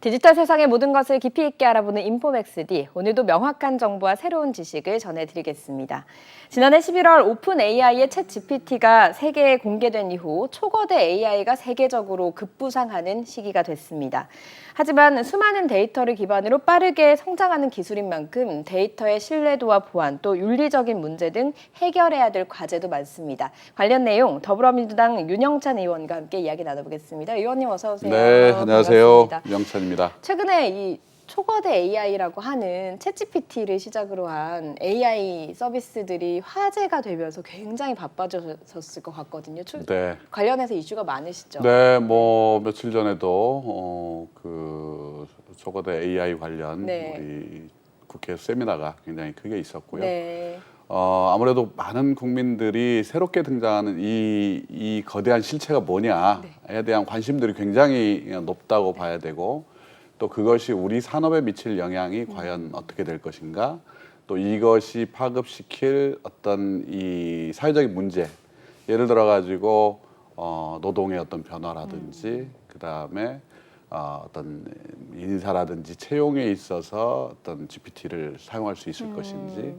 디지털 세상의 모든 것을 깊이 있게 알아보는 인포맥스D. 오늘도 명확한 정보와 새로운 지식을 전해드리겠습니다. 지난해 11월 오픈 AI의 챗 GPT가 세계에 공개된 이후 초거대 AI가 세계적으로 급부상하는 시기가 됐습니다. 하지만 수많은 데이터를 기반으로 빠르게 성장하는 기술인 만큼 데이터의 신뢰도와 보안, 또 윤리적인 문제 등 해결해야 될 과제도 많습니다. 관련 내용 더불어민주당 윤영찬 의원과 함께 이야기 나눠보겠습니다. 의원님 어서 오세요. 네, 안녕하세요. 반갑습니다. 윤영찬입니다. 최근에 이 초거대 AI라고 하는 챗GPT를 시작으로 한 AI 서비스들이 화제가 되면서 굉장히 바빠졌을 것 같거든요. 네. 관련해서 이슈가 많으시죠? 네, 뭐 며칠 전에도 그 초거대 AI 관련 네. 우리 국회 세미나가 굉장히 크게 있었고요. 네. 아무래도 많은 국민들이 새롭게 등장하는 이 거대한 실체가 뭐냐에 대한 관심들이 굉장히 높다고 봐야 되고, 또 그것이 우리 산업에 미칠 영향이 과연 어떻게 될 것인가, 또 이것이 파급시킬 어떤 이 사회적인 문제, 예를 들어 가지고 노동의 어떤 변화라든지 그다음에 어떤 인사라든지 채용에 있어서 어떤 GPT를 사용할 수 있을 것인지,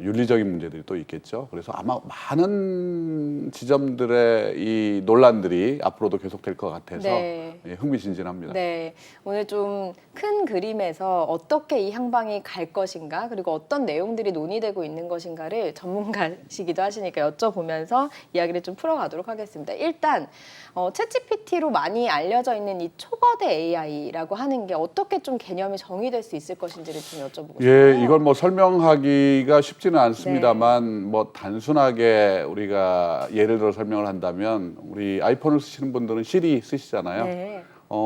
윤리적인 문제들이 또 있겠죠. 그래서 아마 많은 지점들의 이 논란들이 앞으로도 계속될 것 같아서 네. 예, 흥미진진합니다. 네, 오늘 좀 큰 그림에서 어떻게 이 향방이 갈 것인가, 그리고 어떤 내용들이 논의되고 있는 것인가를 전문가시기도 하시니까 여쭤보면서 이야기를 좀 풀어가도록 하겠습니다. 일단 챗GPT로 많이 알려져 있는 이 초거대 AI라고 하는 게 어떻게 좀 개념이 정의될 수 있을 것인지를 좀 여쭤보고 싶어요. 예, 이걸 뭐 설명하기가 쉽지는 않습니다만, 뭐 단순하게 우리가 예를 들어 설명을 한다면, 우리 아이폰을 쓰시는 분들은 시리 쓰시잖아요. 네.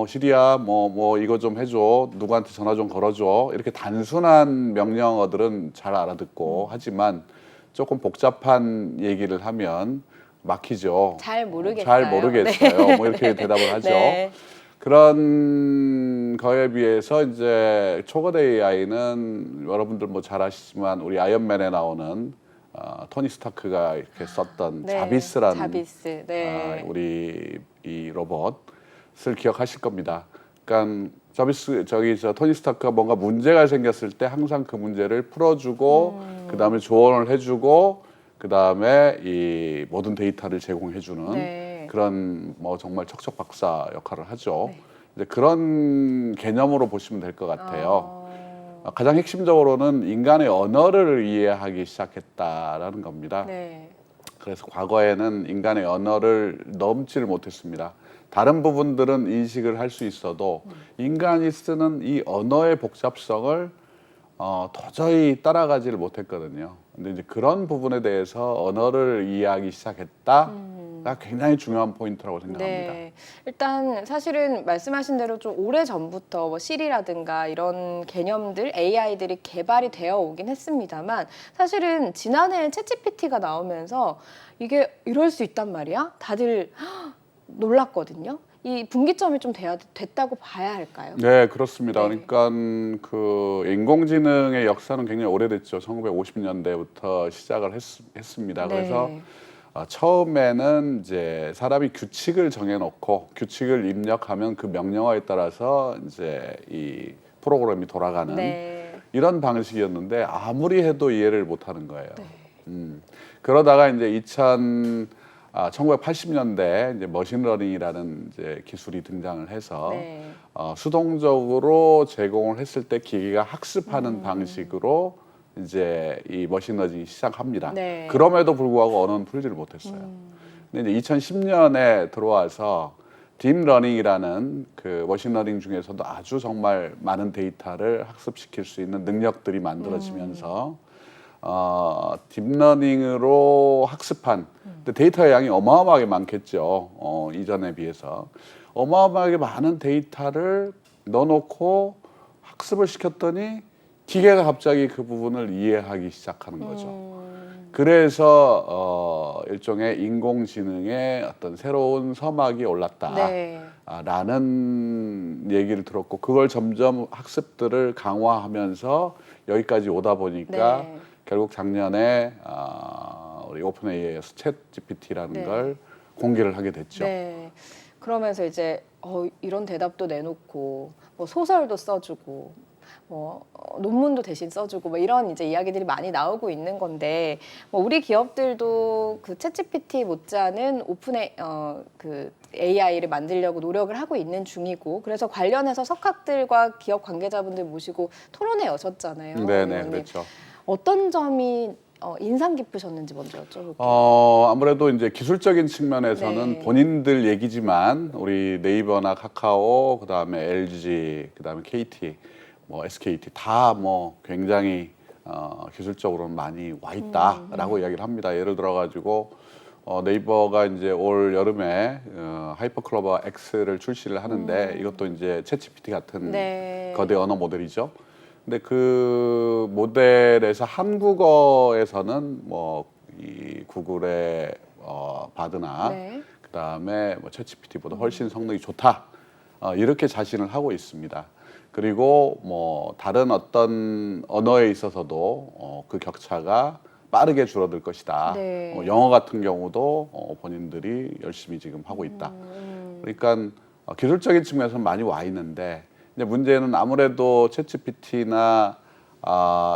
시리야 뭐 이거 좀 해줘, 누구한테 전화 좀 걸어줘, 이렇게 단순한 명령어들은 잘 알아듣고 하지만 조금 복잡한 얘기를 하면 막히죠. 잘 모르겠어요. 잘 모르겠어요. 네. 뭐 이렇게 대답을 하죠. 네. 그런 거에 비해서 이제 초거대 AI는 여러분들 뭐 잘 아시지만 우리 아이언맨에 나오는 토니 스타크가 이렇게 썼던 네. 자비스라는 자비스. 네. 우리 이 로봇을 기억하실 겁니다. 그러니까 자비스 저 토니 스타크가 뭔가 문제가 생겼을 때 항상 그 문제를 풀어주고 그다음에 조언을 해주고 그다음에 이 모든 데이터를 제공해주는 네. 그런 뭐 정말 척척 박사 역할을 하죠. 네. 이제 그런 개념으로 보시면 될 것 같아요. 가장 핵심적으로는 인간의 언어를 이해하기 시작했다라는 겁니다. 네. 그래서 과거에는 인간의 언어를 넘지를 못했습니다. 다른 부분들은 인식을 할 수 있어도 인간이 쓰는 이 언어의 복잡성을 도저히 따라가지를 못했거든요. 근데 이제 그런 부분에 대해서 언어를 이해하기 시작했다가 굉장히 중요한 포인트라고 생각합니다. 네, 일단 사실은 말씀하신 대로 좀 오래 전부터 뭐 시리라든가 이런 개념들, AI들이 개발이 되어 오긴 했습니다만, 사실은 지난해 챗GPT가 나오면서 이게 이럴 수 있단 말이야? 다들 놀랐거든요. 이 분기점이 좀 됐다고 봐야 할까요? 네, 그렇습니다. 네. 그러니까 그 인공지능의 역사는 굉장히 오래됐죠. 1950년대부터 시작을 했습니다. 네. 그래서 처음에는 이제 사람이 규칙을 정해놓고 규칙을 입력하면 그 명령어에 따라서 이제 이 프로그램이 돌아가는 네. 이런 방식이었는데 아무리 해도 이해를 못하는 거예요. 네. 그러다가 이제 1980년대 이제 머신러닝이라는 이제 기술이 등장을 해서 네. 수동적으로 제공을 했을 때 기계가 학습하는 방식으로 이제 이 머신러닝이 시작합니다. 네. 그럼에도 불구하고 언어는 풀지를 못했어요. 근데 이제 2010년에 들어와서 딥러닝이라는 그 머신러닝 중에서도 아주 정말 많은 데이터를 학습시킬 수 있는 능력들이 만들어지면서 딥러닝으로 학습한 데이터의 양이 어마어마하게 많겠죠. 이전에 비해서 어마어마하게 많은 데이터를 넣어놓고 학습을 시켰더니 기계가 갑자기 그 부분을 이해하기 시작하는 거죠. 그래서 일종의 인공지능의 어떤 새로운 서막이 올랐다라는 얘기를 들었고, 그걸 점점 학습들을 강화하면서 여기까지 오다 보니까 네. 결국 작년에 우리 오픈 AI에서 챗 GPT라는 네. 걸 공개를 하게 됐죠. 네. 그러면서 이제 이런 대답도 내놓고 뭐 소설도 써주고 뭐 논문도 대신 써주고 뭐 이런 이제 이야기들이 많이 나오고 있는 건데 뭐 우리 기업들도 그 챗GPT 못지않은 그 AI를 만들려고 노력을 하고 있는 중이고 그래서 관련해서 석학들과 기업 관계자분들 모시고 토론회 여셨잖아요. 네네, 의원님. 그렇죠. 어떤 점이 인상 깊으셨는지 먼저 여쭤볼게요. 아무래도 이제 기술적인 측면에서는 네. 본인들 얘기지만 우리 네이버나 카카오, 그다음에 LG, 그다음에 KT, 뭐 SKT 다 뭐 굉장히 기술적으로는 많이 와 있다라고 이야기를 합니다. 예를 들어 가지고 네이버가 이제 올 여름에 하이퍼클로버 X를 출시를 하는데 이것도 이제 챗GPT 같은 네. 거대 언어 모델이죠. 근데 그 모델에서 한국어에서는 뭐 이 구글의 바드나 네. 그다음에 뭐 챗GPT보다 훨씬 성능이 좋다. 이렇게 자신을 하고 있습니다. 그리고 뭐 다른 어떤 언어에 있어서도 그 격차가 빠르게 줄어들 것이다. 네. 영어 같은 경우도 본인들이 열심히 지금 하고 있다. 그러니까 기술적인 측면에서는 많이 와 있는데 이제 문제는 아무래도 챗GPT나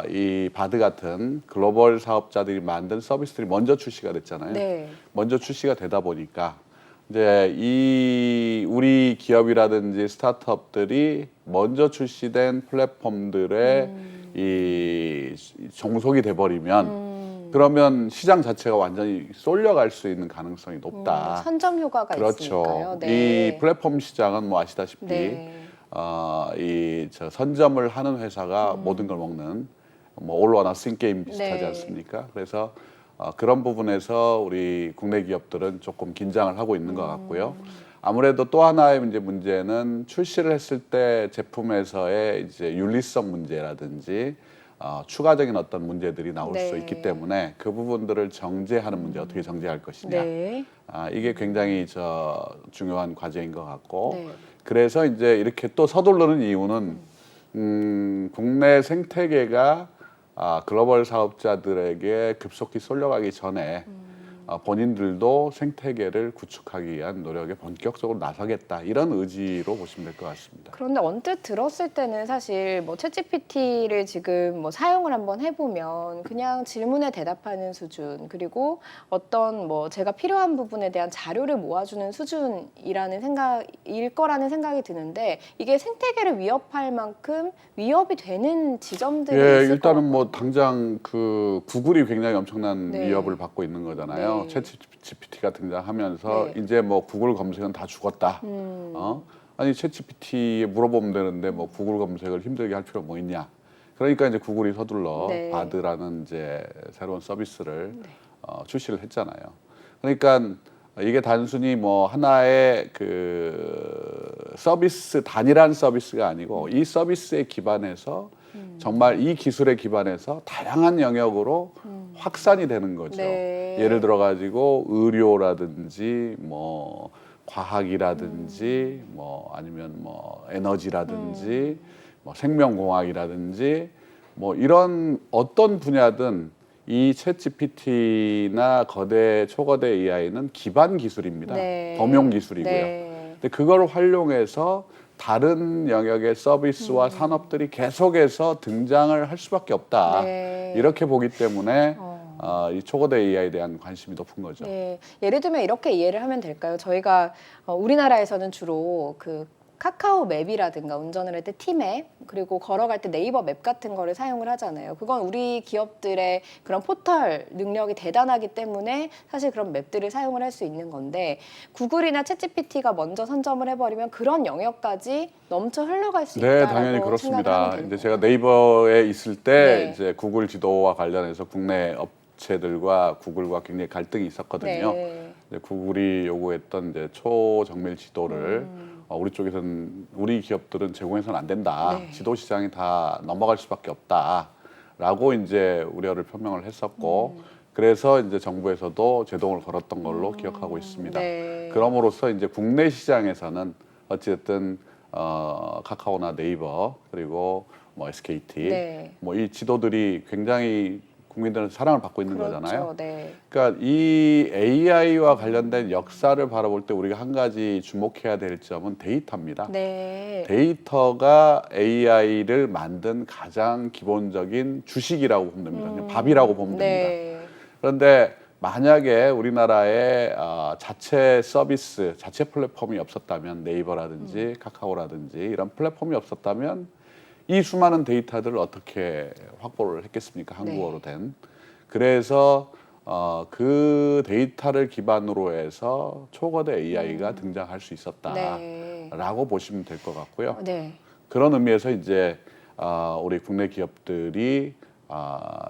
이 바드 같은 글로벌 사업자들이 만든 서비스들이 먼저 출시가 됐잖아요. 네. 먼저 출시가 되다 보니까 이제 이 우리 기업이라든지 스타트업들이 먼저 출시된 플랫폼들의 이 종속이 돼버리면 그러면 시장 자체가 완전히 쏠려갈 수 있는 가능성이 높다. 선점 효과가 그렇죠. 있으니까요. 네. 이 플랫폼 시장은 뭐 아시다시피 네. 저 선점을 하는 회사가 모든 걸 먹는 뭐 all or nothing 게임 비슷하지 네. 않습니까? 그래서 그런 부분에서 우리 국내 기업들은 조금 긴장을 하고 있는 것 같고요. 아무래도 또 하나의 이제 문제는 출시를 했을 때 제품에서의 이제 윤리성 문제라든지 추가적인 어떤 문제들이 나올 네. 수 있기 때문에 그 부분들을 정제하는 문제 어떻게 정제할 것이냐. 네. 이게 굉장히 중요한 과제인 것 같고 네. 그래서 이제 이렇게 또 서두르는 이유는 국내 생태계가 글로벌 사업자들에게 급속히 쏠려가기 전에 본인들도 생태계를 구축하기 위한 노력에 본격적으로 나서겠다 이런 의지로 보시면 될 것 같습니다. 그런데 언뜻 들었을 때는 사실 뭐 챗GPT를 지금 뭐 사용을 한번 해보면 그냥 질문에 대답하는 수준 그리고 어떤 뭐 제가 필요한 부분에 대한 자료를 모아주는 수준이라는 생각일 거라는 생각이 드는데 이게 생태계를 위협할 만큼 위협이 되는 지점들이 예, 있을 것 일단은 뭐 같거든요. 당장 그 구글이 굉장히 엄청난 네. 위협을 받고 있는 거잖아요. 네. 챗GPT가 등장하면서 네. 이제 뭐 구글 검색은 다 죽었다. 아니 챗GPT에 물어보면 되는데 뭐 구글 검색을 힘들게 할 필요 뭐 있냐. 그러니까 이제 구글이 서둘러 네. 바드라는 이제 새로운 서비스를 출시를 했잖아요. 그러니까 이게 단순히 뭐 하나의 그 서비스 단일한 서비스가 아니고 이 서비스에 기반해서 정말 이 기술에 기반해서 다양한 영역으로 확산이 되는 거죠. 네. 예를 들어 가지고 의료라든지 뭐 과학이라든지 뭐 아니면 뭐 에너지라든지 뭐 생명공학이라든지 뭐 이런 어떤 분야든 이 챗GPT나 초거대 AI는 기반 기술입니다. 네. 범용 기술이고요. 네. 근데 그걸 활용해서 다른 영역의 서비스와 산업들이 계속해서 등장을 할 수밖에 없다. 네. 이렇게 보기 때문에 이 초거대 AI에 대한 관심이 높은 거죠. 네. 예를 들면 이렇게 이해를 하면 될까요? 저희가 우리나라에서는 주로 그 카카오 맵이라든가 운전을 할 때 티맵 그리고 걸어갈 때 네이버 맵 같은 거를 사용을 하잖아요. 그건 우리 기업들의 그런 포털 능력이 대단하기 때문에 사실 그런 맵들을 사용을 할 수 있는 건데 구글이나 챗GPT가 먼저 선점을 해버리면 그런 영역까지 넘쳐 흘러갈 수 네, 있다라고 당연히 생각을 그렇습니다. 하면 되는 이제 제가 거예요. 네이버에 있을 때 네. 이제 구글 지도와 관련해서 국내 업체들과 구글과 굉장히 갈등이 있었거든요. 네. 이제 구글이 요구했던 이제 초정밀 지도를 우리 쪽에서는 우리 기업들은 제공해서는 안 된다. 네. 지도 시장이 다 넘어갈 수밖에 없다라고 이제 우려를 표명을 했었고 그래서 이제 정부에서도 제동을 걸었던 걸로 기억하고 있습니다. 네. 그럼으로써 이제 국내 시장에서는 어쨌든 카카오나 네이버 그리고 뭐 SKT 네. 뭐 이 지도들이 굉장히 국민들은 사랑을 받고 있는 그렇죠. 거잖아요. 네. 그러니까 이 AI와 관련된 역사를 바라볼 때 우리가 한 가지 주목해야 될 점은 데이터입니다. 네. 데이터가 AI를 만든 가장 기본적인 주식이라고 보면 됩니다. 그냥 밥이라고 보면 됩니다. 네. 그런데 만약에 우리나라에 자체 서비스, 자체 플랫폼이 없었다면 네이버라든지 카카오라든지 이런 플랫폼이 없었다면 이 수많은 데이터들을 어떻게 확보를 했겠습니까? 한국어로 된. 그래서 그 데이터를 기반으로 해서 초거대 AI가 등장할 수 있었다라고 보시면 될 것 같고요. 네. 그런 의미에서 이제 우리 국내 기업들이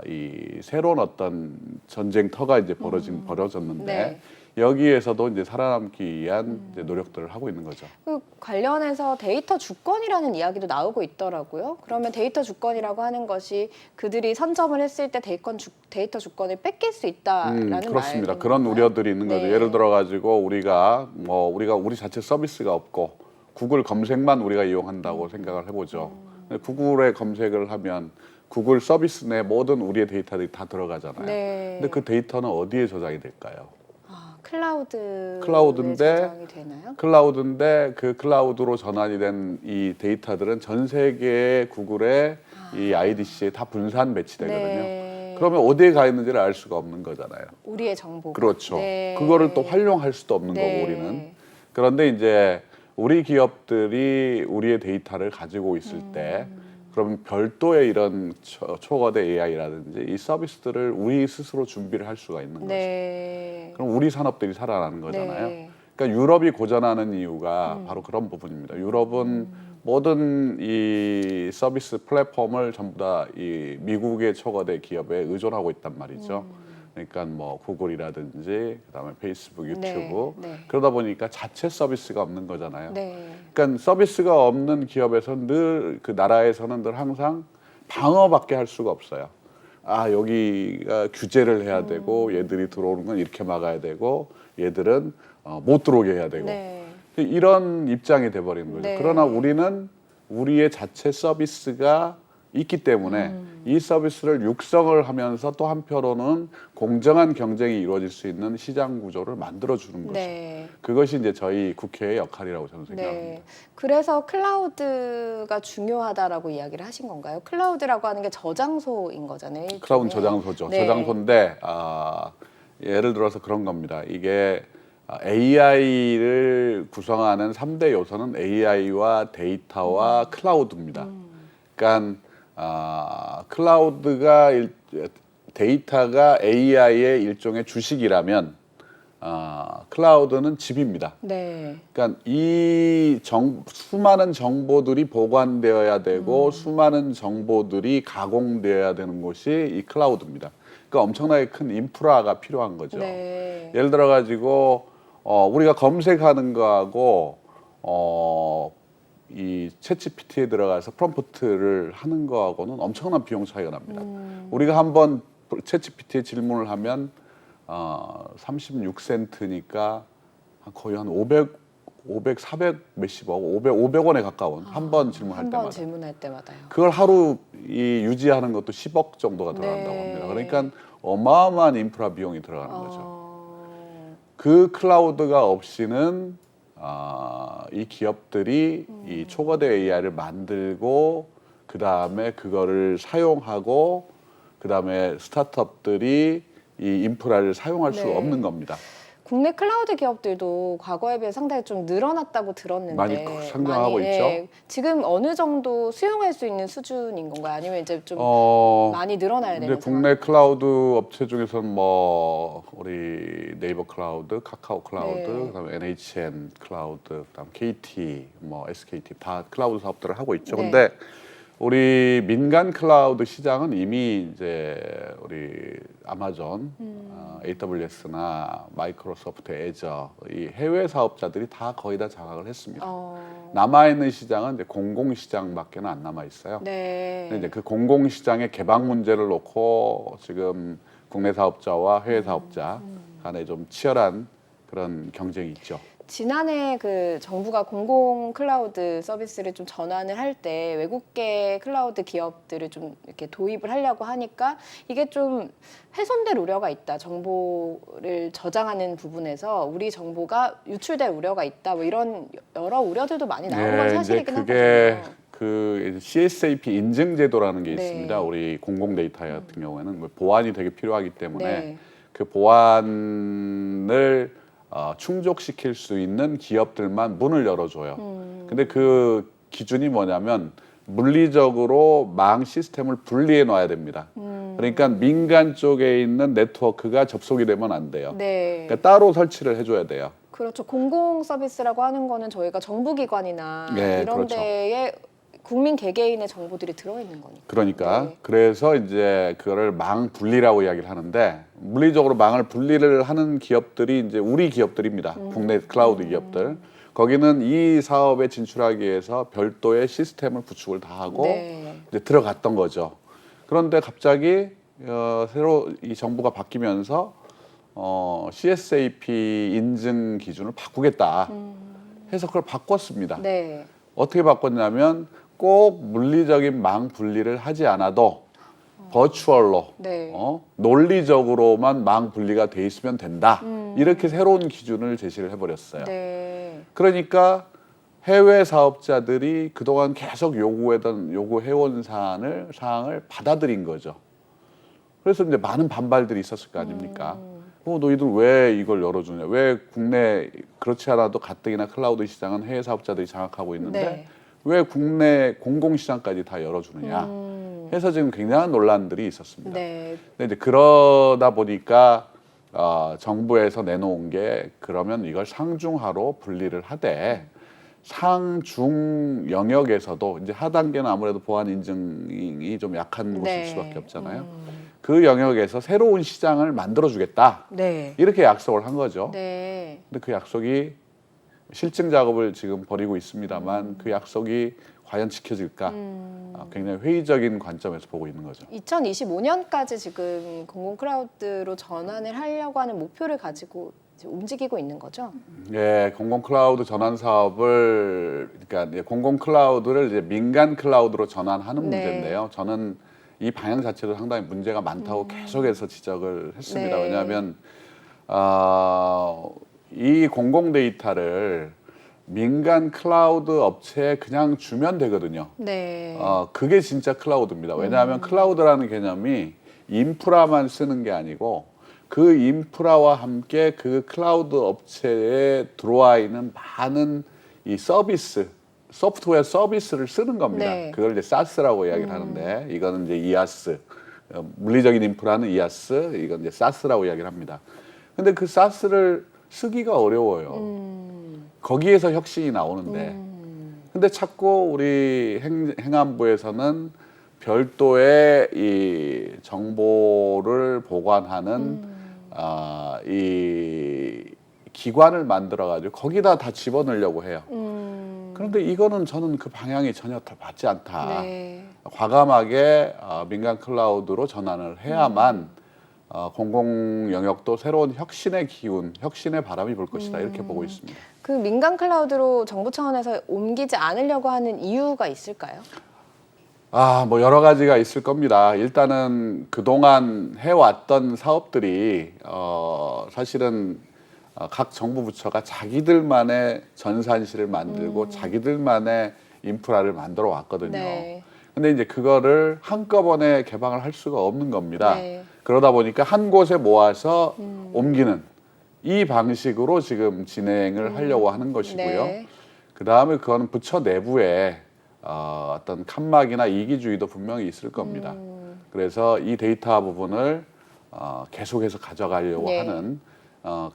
이 새로운 어떤 전쟁터가 이제 벌어졌는데 네. 여기에서도 이제 살아남기 위한 이제 노력들을 하고 있는 거죠. 그 관련해서 데이터 주권이라는 이야기도 나오고 있더라고요. 그러면 데이터 주권이라고 하는 것이 그들이 선점을 했을 때 데이터 주권을 뺏길 수 있다라는 그렇습니다. 말인 그런 건가요? 우려들이 있는 거죠. 네. 예를 들어 가지고 우리가 우리 자체 서비스가 없고 구글 검색만 우리가 이용한다고 생각을 해보죠. 구글에 검색을 하면 구글 서비스 내 모든 우리의 데이터들이 다 들어가잖아요. 네. 근데 그 데이터는 어디에 저장이 될까요? 클라우드에 저장이 되나요? 클라우드인데 그 클라우드로 전환이 된 이 데이터들은 전 세계의 구글의 이 IDC에 다 분산 배치되거든요. 네. 그러면 어디에 가 있는지를 알 수가 없는 거잖아요. 우리의 정보가. 그렇죠. 네. 그거를 또 활용할 수도 없는 네. 거고 우리는. 그런데 이제 우리 기업들이 우리의 데이터를 가지고 있을 때 그럼 별도의 이런 초거대 AI라든지 이 서비스들을 우리 스스로 준비를 할 수가 있는 네. 거죠. 그럼 우리 산업들이 살아나는 거잖아요. 네. 그러니까 유럽이 고전하는 이유가 바로 그런 부분입니다. 유럽은 모든 이 서비스 플랫폼을 전부 다 이 미국의 초거대 기업에 의존하고 있단 말이죠. 그러니까 뭐 구글이라든지 그다음에 페이스북, 유튜브 네. 그러다 보니까 자체 서비스가 없는 거잖아요. 네. 그러니까 서비스가 없는 기업에서 늘 그 나라에서는 늘 항상 방어밖에 할 수가 없어요. 여기가 규제를 해야 되고 얘들이 들어오는 건 이렇게 막아야 되고 얘들은 못 들어오게 해야 되고 네. 이런 입장이 돼버리는 거죠. 네. 그러나 우리는 우리의 자체 서비스가 있기 때문에 이 서비스를 육성을 하면서 또 한편으로는 공정한 경쟁이 이루어질 수 있는 시장 구조를 만들어주는 거죠. 네. 그것이 이제 저희 국회의 역할이라고 저는 생각합니다. 네. 그래서 클라우드가 중요하다라고 이야기를 하신 건가요? 클라우드라고 하는 게 저장소인 거잖아요. 일종의. 클라우드 저장소죠. 네. 저장소인데 예를 들어서 그런 겁니다. 이게 AI를 구성하는 3대 요소는 AI와 데이터와 클라우드입니다. 그러니까 클라우드가 데이터가 AI의 일종의 주식이라면 클라우드는 집입니다. 네. 그러니까 이 수많은 정보들이 보관되어야 되고 수많은 정보들이 가공되어야 되는 곳이 이 클라우드입니다. 그러니까 엄청나게 큰 인프라가 필요한 거죠. 네. 예를 들어 가지고 우리가 검색하는 거하고 이 챗GPT에 들어가서 프롬프트를 하는 거하고는 엄청난 비용 차이가 납니다. 우리가 한번 챗GPT에 질문을 하면 36센트니까 거의 한 400 몇십억, 500원에 가까운 한 번 질문할 한 때마다. 번 질문할 때마다요. 그걸 하루 유지하는 것도 10억 정도가 들어간다고 네. 합니다. 그러니까 어마어마한 인프라 비용이 들어가는 거죠. 어... 그 클라우드가 없이는 이 기업들이 이 초거대 AI를 만들고 그 다음에 그거를 사용하고 그 다음에 스타트업들이 이 인프라를 사용할 수 네. 없는 겁니다. 국내 클라우드 기업들도 과거에 비해 상당히 좀 늘어났다고 들었는데 많이 성장하고 있죠. 지금 어느 정도 수용할 수 있는 수준인 건가요? 아니면 이제 좀 많이 늘어나야 되는 근데 국내 클라우드 업체 중에서는 뭐 우리 네이버 클라우드, 카카오 클라우드, 네. 그다음에 NHN 클라우드, 그다음 KT, 뭐 SKT 다 클라우드 사업들을 하고 있죠. 네. 근데 우리 민간 클라우드 시장은 이미 이제 우리 아마존, AWS나 마이크로소프트 애저 이 해외 사업자들이 다 거의 다 장악을 했습니다. 남아 있는 시장은 이제 공공 시장밖에는 안 남아 있어요. 네. 근데 이제 그 공공 시장의 개방 문제를 놓고 지금 국내 사업자와 해외 사업자 간에 좀 치열한 그런 경쟁이 있죠. 지난해 그 정부가 공공 클라우드 서비스를 좀 전환을 할 때 외국계 클라우드 기업들을 좀 이렇게 도입을 하려고 하니까 이게 좀 훼손될 우려가 있다. 정보를 저장하는 부분에서 우리 정보가 유출될 우려가 있다. 뭐 이런 여러 우려들도 많이 나온 건 사실이긴 그게 하거든요. 그 CSAP 인증 제도라는 게 네. 있습니다. 우리 공공 데이터 같은 경우에는 뭐 보안이 되게 필요하기 때문에 네. 그 보안을 충족시킬 수 있는 기업들만 문을 열어줘요. 근데 그 기준이 뭐냐면 물리적으로 망 시스템을 분리해 놔야 됩니다. 그러니까 민간 쪽에 있는 네트워크가 접속이 되면 안 돼요. 네. 그러니까 따로 설치를 해줘야 돼요. 그렇죠. 공공 서비스라고 하는 거는 저희가 정부기관이나 네, 이런 그렇죠. 데에 국민 개개인의 정보들이 들어있는 거니까. 그러니까 네. 그래서 이제 그거를 망 분리라고 이야기를 하는데 물리적으로 망을 분리를 하는 기업들이 이제 우리 기업들입니다. 국내 클라우드 기업들. 거기는 이 사업에 진출하기 위해서 별도의 시스템을 구축을 다 하고 네. 이제 들어갔던 거죠. 그런데 갑자기 새로 이 정부가 바뀌면서 CSAP 인증 기준을 바꾸겠다 해서 그걸 바꿨습니다. 네. 어떻게 바꿨냐면 꼭 물리적인 망 분리를 하지 않아도 버추얼로 네. 논리적으로만 망 분리가 돼 있으면 된다. 이렇게 새로운 기준을 제시를 해버렸어요. 네. 그러니까 해외 사업자들이 그동안 계속 요구해온 사항을 받아들인 거죠. 그래서 이제 많은 반발들이 있었을 거 아닙니까? 너희들 왜 이걸 열어주냐? 왜 국내 그렇지 않아도 가뜩이나 클라우드 시장은 해외 사업자들이 장악하고 있는데 네. 왜 국내 공공시장까지 다 열어주느냐 해서 지금 굉장한 논란들이 있었습니다. 네. 근데 이제 그러다 보니까 정부에서 내놓은 게 그러면 이걸 상중하로 분리를 하되 상중 영역에서도 이제 하단계는 아무래도 보안 인증이 좀 약한 곳일 네. 수밖에 없잖아요. 그 영역에서 새로운 시장을 만들어주겠다. 네. 이렇게 약속을 한 거죠. 네. 근데 그 약속이 실증 작업을 지금 벌이고 있습니다만 그 약속이 과연 지켜질까? 굉장히 회의적인 관점에서 보고 있는 거죠. 2025년까지 지금 공공 클라우드로 전환을 하려고 하는 목표를 가지고 이제 움직이고 있는 거죠? 예, 공공 클라우드 전환 사업을 그러니까 공공 클라우드를 이제 민간 클라우드로 전환하는 네. 문제인데요. 저는 이 방향 자체도 상당히 문제가 많다고 계속해서 지적을 했습니다. 네. 왜냐하면 이 공공 데이터를 민간 클라우드 업체에 그냥 주면 되거든요. 네. 그게 진짜 클라우드입니다. 왜냐하면 클라우드라는 개념이 인프라만 쓰는 게 아니고 그 인프라와 함께 그 클라우드 업체에 들어와 있는 많은 이 서비스, 소프트웨어 서비스를 쓰는 겁니다. 네. 그걸 이제 SaaS라고 이야기를 하는데 이거는 이제 IaaS, 물리적인 인프라는 IaaS, 이건 이제 SaaS라고 이야기를 합니다. 근데 그 SaaS를 쓰기가 어려워요. 거기에서 혁신이 나오는데 근데 자꾸 우리 행안부에서는 별도의 이 정보를 보관하는 이 기관을 만들어 가지고 거기다 다 집어넣으려고 해요. 그런데 이거는 저는 그 방향이 전혀 다 맞지 않다. 네. 과감하게 민간 클라우드로 전환을 해야만 공공 영역도 새로운 혁신의 기운, 혁신의 바람이 불 것이다. 이렇게 보고 있습니다. 그 민간 클라우드로 정부 차원에서 옮기지 않으려고 하는 이유가 있을까요? 뭐 여러 가지가 있을 겁니다. 일단은 그동안 해왔던 사업들이 사실은 각 정부 부처가 자기들만의 전산실을 만들고 자기들만의 인프라를 만들어 왔거든요. 네. 근데 이제 그거를 한꺼번에 개방을 할 수가 없는 겁니다. 네. 그러다 보니까 한 곳에 모아서 옮기는 이 방식으로 지금 진행을 하려고 하는 것이고요. 네. 그 다음에 그거는 부처 내부에 어떤 칸막이나 이기주의도 분명히 있을 겁니다. 그래서 이 데이터 부분을 계속해서 가져가려고 네. 하는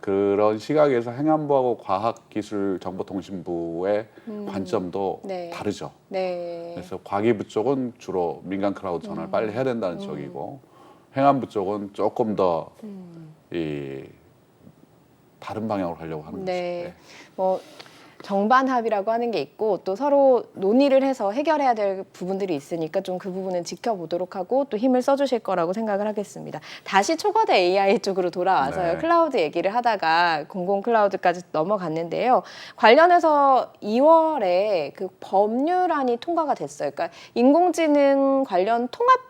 그런 시각에서 행안부하고 과학기술정보통신부의 관점도 네. 다르죠. 네. 그래서 과기부 쪽은 주로 민간 클라우드 전환을 빨리 해야 된다는 쪽이고 행안부 쪽은 조금 더 이 다른 방향으로 가려고 하는 네. 거죠. 뭐 정반 합의라고 하는 게 있고 또 서로 논의를 해서 해결해야 될 부분들이 있으니까 좀 그 부분은 지켜보도록 하고 또 힘을 써주실 거라고 생각을 하겠습니다. 다시 초거대 AI 쪽으로 돌아와서요. 네. 클라우드 얘기를 하다가 공공 클라우드까지 넘어갔는데요. 관련해서 2월에 그 법률안이 통과가 됐어요. 그러니까 인공지능 관련 통합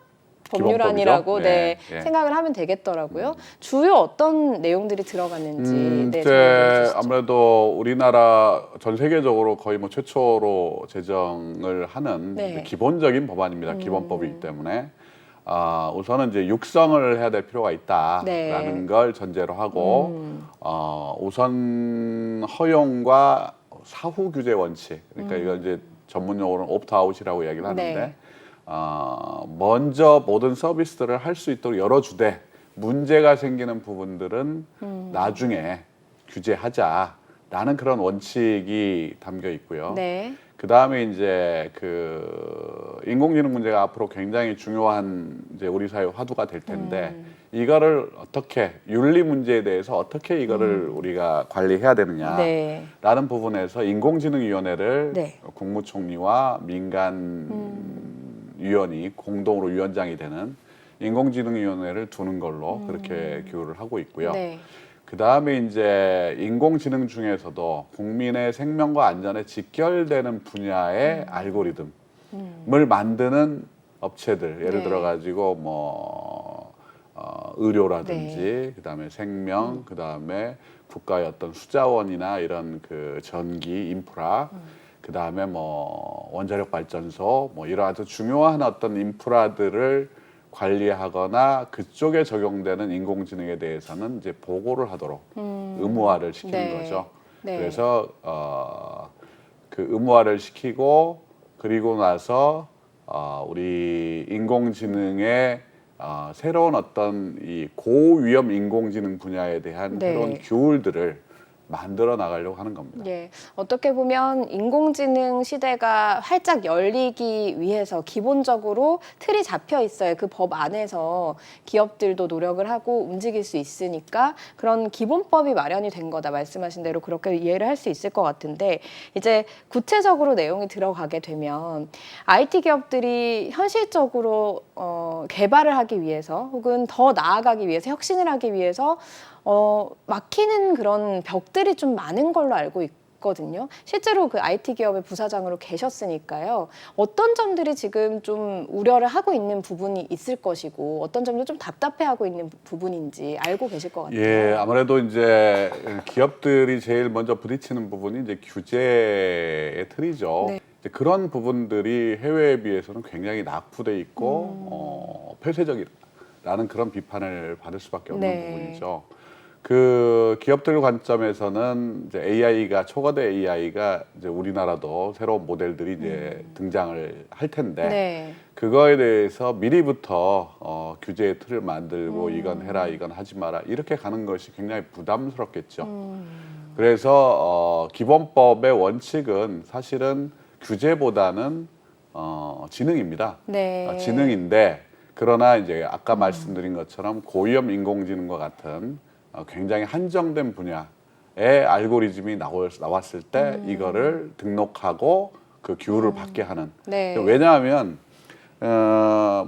법률안이라고 기본법이죠? 네, 예, 예. 생각을 하면 되겠더라고요. 주요 어떤 내용들이 들어갔는지 네, 이제 정리해 주시죠. 아무래도 우리나라 전 세계적으로 거의 뭐 최초로 제정을 하는 네. 이제 기본적인 법안입니다. 기본법이기 때문에 우선은 이제 육성을 해야 될 필요가 있다라는 네. 걸 전제로 하고 우선 허용과 사후 규제 원칙 그러니까 이걸 이제 전문 용어로는 옵트아웃이라고 이야기를 하는데 네. 먼저 모든 서비스들을 할 수 있도록 열어주되 문제가 생기는 부분들은 나중에 규제하자라는 그런 원칙이 담겨 있고요. 네. 그 다음에 이제 그 인공지능 문제가 앞으로 굉장히 중요한 이제 우리 사회 화두가 될 텐데 이거를 어떻게 윤리 문제에 대해서 어떻게 이거를 우리가 관리해야 되느냐라는 네. 부분에서 인공지능위원회를 네. 국무총리와 민간 위원이 공동으로 위원장이 되는 인공지능위원회를 두는 걸로 그렇게 기호를 하고 있고요. 네. 그 다음에 이제 인공지능 중에서도 국민의 생명과 안전에 직결되는 분야의 알고리즘을 만드는 업체들, 예를 네. 들어 가지고 뭐 의료라든지, 그 다음에 생명, 그 다음에 국가의 어떤 수자원이나 이런 그 전기 인프라, 그 다음에 뭐 원자력 발전소, 뭐 이런 아주 중요한 어떤 인프라들을 관리하거나 그쪽에 적용되는 인공지능에 대해서는 이제 보고를 하도록 의무화를 시키는 네. 거죠. 네. 그래서 그 의무화를 시키고 그리고 나서 우리 인공지능의 새로운 어떤 이 고위험 인공지능 분야에 대한 네. 새로운 규율들을 만들어 나가려고 하는 겁니다. 예, 어떻게 보면 인공지능 시대가 활짝 열리기 위해서 기본적으로 틀이 잡혀 있어요. 그 법 안에서 기업들도 노력을 하고 움직일 수 있으니까 그런 기본법이 마련이 된 거다. 말씀하신 대로 그렇게 이해를 할 수 있을 것 같은데 이제 구체적으로 내용이 들어가게 되면 IT 기업들이 현실적으로 개발을 하기 위해서 혹은 더 나아가기 위해서 혁신을 하기 위해서 막히는 그런 벽들이 좀 많은 걸로 알고 있거든요. 실제로 그 IT 기업의 부사장으로 계셨으니까요. 어떤 점들이 지금 좀 우려를 하고 있는 부분이 있을 것이고 어떤 점들 좀 답답해하고 있는 부분인지 알고 계실 것 같아요. 예, 아무래도 이제 기업들이 제일 먼저 부딪히는 부분이 이제 규제의 틀이죠. 네. 이제 그런 부분들이 해외에 비해서는 굉장히 낙후돼 있고 폐쇄적이라는 그런 비판을 받을 수밖에 없는 네. 부분이죠. 그 기업들 관점에서는 이제 AI가 초거대 AI가 이제 우리나라도 새로운 모델들이 이제 등장을 할 텐데 네. 그거에 대해서 미리부터 규제의 틀을 만들고 이건 해라 이건 하지 마라 이렇게 가는 것이 굉장히 부담스럽겠죠. 그래서 기본법의 원칙은 사실은 규제보다는 지능입니다. 네. 지능인데 그러나 이제 아까 말씀드린 것처럼 고위험 인공지능과 같은 굉장히 한정된 분야의 알고리즘이 나왔을 때 이거를 등록하고 그 규율을 받게 하는. 네. 왜냐하면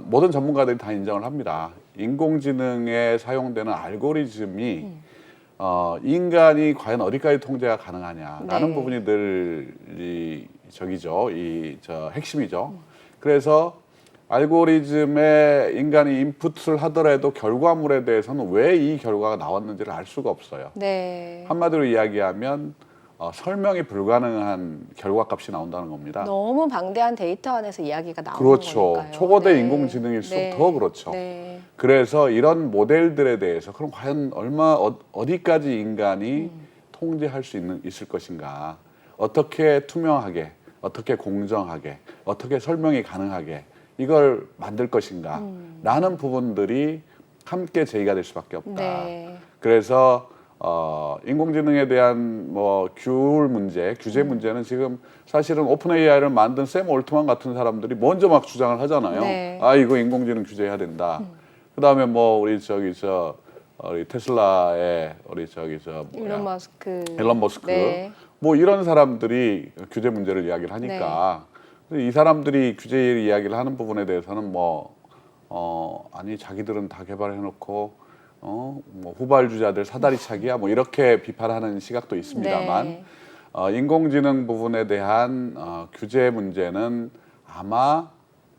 모든 전문가들이 다 인정을 합니다. 인공지능에 사용되는 알고리즘이 인간이 과연 어디까지 통제가 가능하냐라는 네. 부분이 늘 저기죠, 핵심이죠. 그래서 알고리즘에 인간이 인풋을 하더라도 결과물에 대해서는 왜 이 결과가 나왔는지를 알 수가 없어요. 네. 한마디로 이야기하면 설명이 불가능한 결과값이 나온다는 겁니다. 너무 방대한 데이터 안에서 이야기가 나오는 그렇죠. 거니까요. 초거대 네. 인공지능일수록 네. 더 그렇죠. 네. 그래서 이런 모델들에 대해서 그럼 과연 어디까지 인간이 통제할 수 있을 것인가? 어떻게 투명하게, 어떻게 공정하게, 어떻게 설명이 가능하게 이걸 만들 것인가? 라는 부분들이 함께 제기가 될 수밖에 없다. 네. 그래서 인공지능에 대한 뭐 규율 문제, 규제 문제는 지금 사실은 오픈 AI를 만든 샘 올트만 같은 사람들이 먼저 막 주장을 하잖아요. 네. 아 이거 인공지능 규제해야 된다. 그다음에 뭐 우리 우리 테슬라의 우리 일론 머스크. 일론 머스크 네. 뭐 이런 사람들이 규제 문제를 이야기를 하니까 이 사람들이 규제 이야기를 하는 부분에 대해서는 아니 자기들은 다 개발해놓고 뭐 후발주자들 사다리 차기야 뭐 이렇게 비판하는 시각도 있습니다만 네. 인공지능 부분에 대한 규제 문제는 아마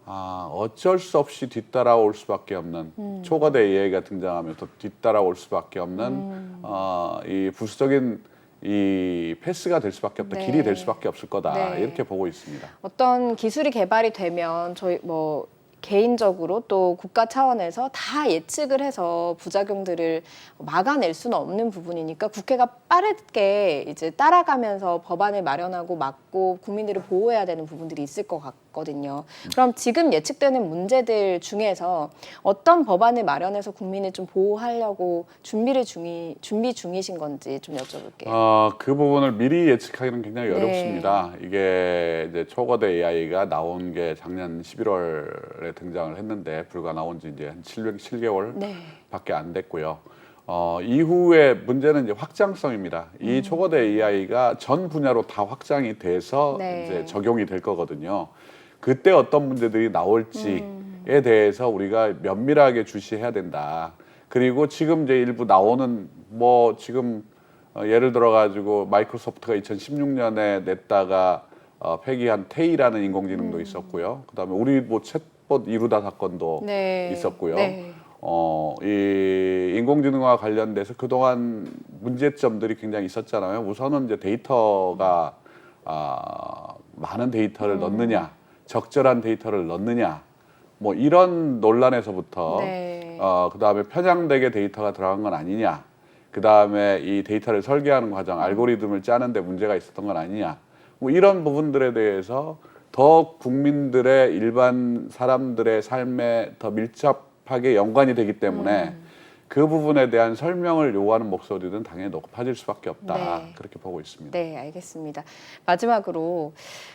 어쩔 수 없이 뒤따라올 수밖에 없는 초거대 AI가 등장하면서 뒤따라올 수밖에 없는 이 부수적인 이 패스가 될 수밖에 없다, 네. 길이 될 수밖에 없을 거다 네. 이렇게 보고 있습니다. 어떤 기술이 개발이 되면 저희 뭐 개인적으로 또 국가 차원에서 다 예측을 해서 부작용들을 막아낼 수는 없는 부분이니까 국회가 빠르게 이제 따라가면서 법안을 마련하고 막고 국민들을 보호해야 되는 부분들이 있을 것 같거든요. 그럼 지금 예측되는 문제들 중에서 어떤 법안을 마련해서 국민을 좀 보호하려고 준비 중이신 건지 좀 여쭤볼게요. 그 부분을 미리 예측하기는 굉장히 네. 어렵습니다. 이게 이제 초거대 AI가 나온 게 작년 11월에 등장을 했는데 불과 나온 지 이제 한 7개월 네. 밖에 안 됐고요. 이후에 문제는 이제 확장성입니다. 이 초거대 AI가 전 분야로 다 확장이 돼서 네. 이제 적용이 될 거거든요. 그때 어떤 문제들이 나올지에 대해서 우리가 면밀하게 주시해야 된다. 그리고 지금 이제 일부 나오는 뭐 지금 예를 들어 가지고 마이크로소프트가 2016년에 냈다가 폐기한 테이라는 인공지능도 있었고요. 그다음에 우리 뭐 챗봇 이루다 사건도 네. 있었고요. 네. 이 인공지능과 관련돼서 그동안 문제점들이 굉장히 있었잖아요. 우선은 이제 데이터가 많은 데이터를 넣느냐, 적절한 데이터를 넣느냐, 뭐 이런 논란에서부터 네. 그다음에 편향되게 데이터가 들어간 건 아니냐, 그다음에 이 데이터를 설계하는 과정, 알고리즘을 짜는데 문제가 있었던 건 아니냐, 뭐 이런 부분들에 대해서 더 국민들의 일반 사람들의 삶에 더 밀접하게 연관이 되기 때문에 그 부분에 대한 설명을 요구하는 목소리는 당연히 높아질 수밖에 없다. 네. 그렇게 보고 있습니다. 네, 알겠습니다. 마지막으로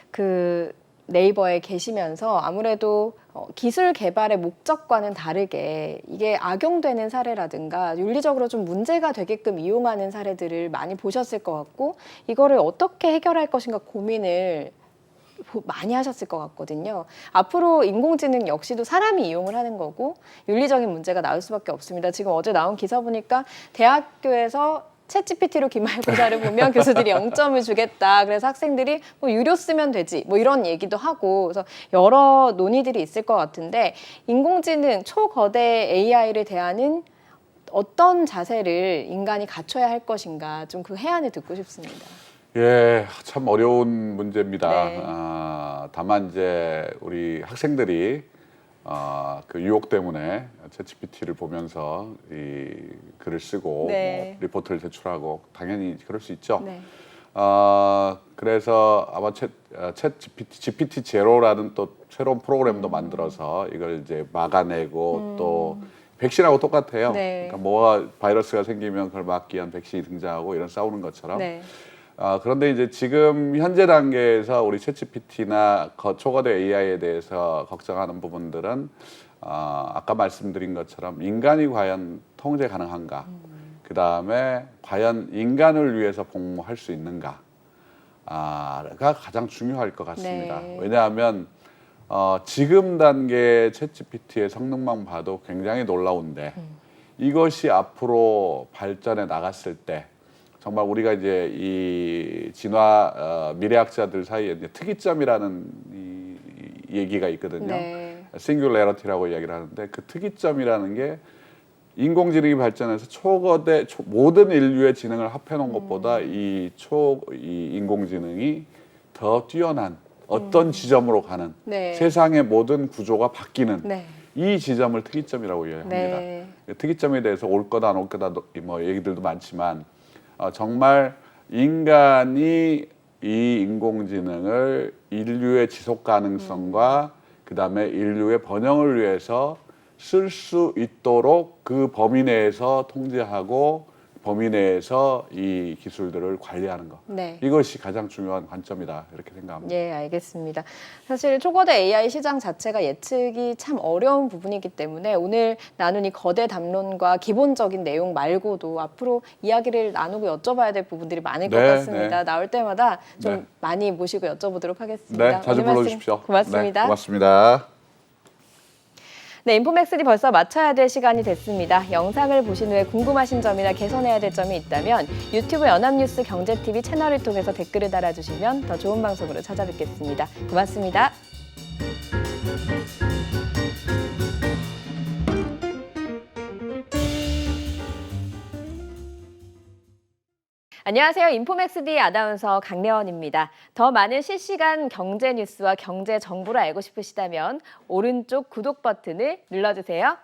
그 네이버에 계시면서 아무래도 기술 개발의 목적과는 다르게 이게 악용되는 사례라든가 윤리적으로 좀 문제가 되게끔 이용하는 사례들을 많이 보셨을 것 같고 이거를 어떻게 해결할 것인가 고민을 많이 하셨을 것 같거든요. 앞으로 인공지능 역시도 사람이 이용을 하는 거고 윤리적인 문제가 나올 수밖에 없습니다. 지금 어제 나온 기사 보니까 대학교에서 챗GPT로 기말고사를 보면 교수들이 0점을 주겠다. 그래서 학생들이 뭐 유료 쓰면 되지. 뭐 이런 얘기도 하고 그래서 여러 논의들이 있을 것 같은데 인공지능 초거대 AI를 대하는 어떤 자세를 인간이 갖춰야 할 것인가 좀 그 해안을 듣고 싶습니다. 예, 참 어려운 문제입니다. 네. 다만 이제 우리 학생들이 그 유혹 때문에 챗GPT를 보면서 이 글을 쓰고 네. 뭐 리포트를 제출하고 당연히 그럴 수 있죠. 네. 그래서 아마 GPT 제로라는 또 새로운 프로그램도 만들어서 이걸 이제 막아내고 또 백신하고 똑같아요. 네. 그러니까 뭐가 바이러스가 생기면 그걸 막기 위한 백신이 등장하고 이런 싸우는 것처럼. 네. 그런데 이제 지금 현재 단계에서 우리 챗GPT나 초거대 AI에 대해서 걱정하는 부분들은 아까 말씀드린 것처럼 인간이 과연 통제 가능한가? 그 다음에 과연 인간을 위해서 복무할 수 있는가? 가 가장 중요할 것 같습니다. 네. 왜냐하면 지금 단계 챗GPT의 성능만 봐도 굉장히 놀라운데 이것이 앞으로 발전해 나갔을 때 정말 우리가 이제 이 진화 미래학자들 사이에 이제 특이점이라는 이 얘기가 있거든요. 네. 싱귤레러티라고 이야기를 하는데 그 특이점이라는 게 인공지능이 발전해서 모든 인류의 지능을 합해놓은 것보다 이 인공지능이 더 뛰어난 어떤 지점으로 가는 네. 세상의 모든 구조가 바뀌는 네. 이 지점을 특이점이라고 이야기합니다. 네. 특이점에 대해서 올 거다 안 올 거다 뭐 얘기들도 많지만 정말 인간이 이 인공지능을 인류의 지속 가능성과 그다음에 인류의 번영을 위해서 쓸 수 있도록 그 범위 내에서 통제하고 범위 내에서 이 기술들을 관리하는 것. 네. 이것이 가장 중요한 관점이다. 이렇게 생각합니다. 예, 알겠습니다. 사실 초거대 AI 시장 자체가 예측이 참 어려운 부분이기 때문에 오늘 나눈 이 거대 담론과 기본적인 내용 말고도 앞으로 이야기를 나누고 여쭤봐야 될 부분들이 많을 것 네, 같습니다. 네. 나올 때마다 좀 네. 많이 모시고 여쭤보도록 하겠습니다. 네, 자주 오늘 말씀 불러주십시오. 고맙습니다. 네, 고맙습니다. 네, 인포맥스디 벌써 마쳐야 될 시간이 됐습니다. 영상을 보신 후에 궁금하신 점이나 개선해야 될 점이 있다면 유튜브 연합뉴스 경제TV 채널을 통해서 댓글을 달아주시면 더 좋은 방송으로 찾아뵙겠습니다. 고맙습니다. 안녕하세요. 인포맥스디 아나운서 강래원입니다. 더 많은 실시간 경제 뉴스와 경제 정보를 알고 싶으시다면 오른쪽 구독 버튼을 눌러주세요.